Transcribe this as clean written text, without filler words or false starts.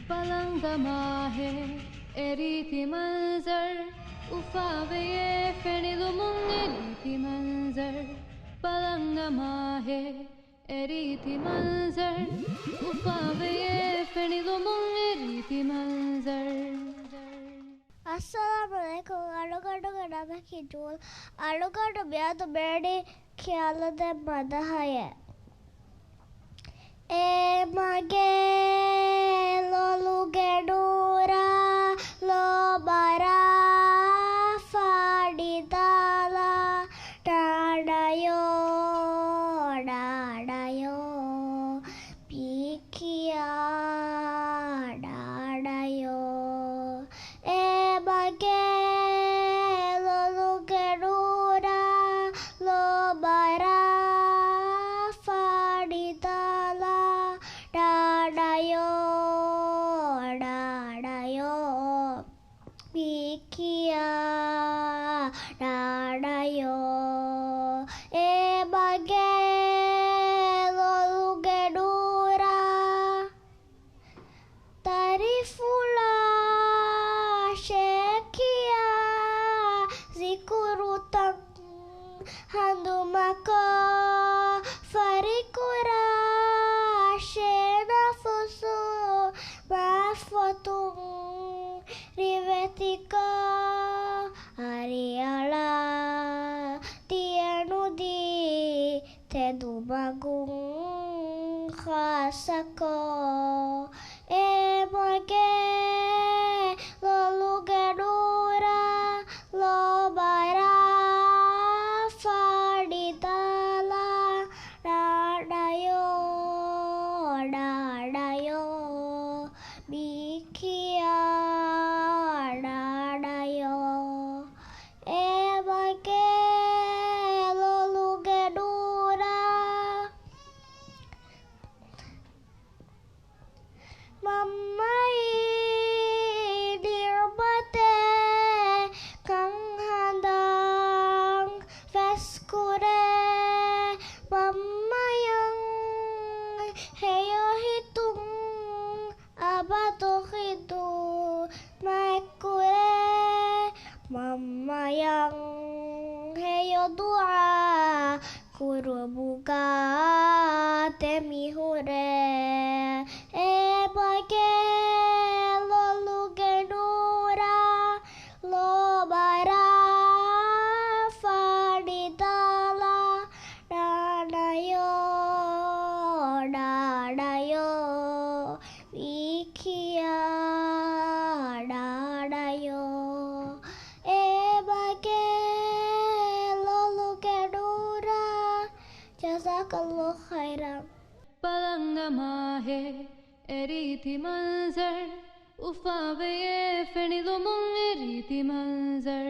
पलंग माहे eriti manzar ufaveye fenilumung eriti manzar palanga mahe eriti manzar ufaveye fenilumung eriti manzar. Assalamualaikum. Alugadu ganama kijul. Alugadu biadu berdi kiala de madahaya. E mage lolu gedura lo bara fadidala dadayo dadayo pikia dadayo e mage lolu gedura lo bara fadidala dadayo dadayo pikia dadayo e bage lolu gedura tarifula shekia zikurutang handumako farikura shenafusu mafotung rivetika ariala tianudi tedumagung khasako e mage lolu gedura lo bara fadidala dadayo dadayo bikia dadayo e mage lolu gedura mamai dirbate kang handang veskure mamayang heyo hitung abato hidu makure mamayang heyo dua kurubuga temihure e bage lolu gedura lo bara fadidala dadayo dadayo vikia dadayo e bage lolu gedura jazakallah khairan. पलंग माहे eriti manzar ufaveye fenilumung eriti manzar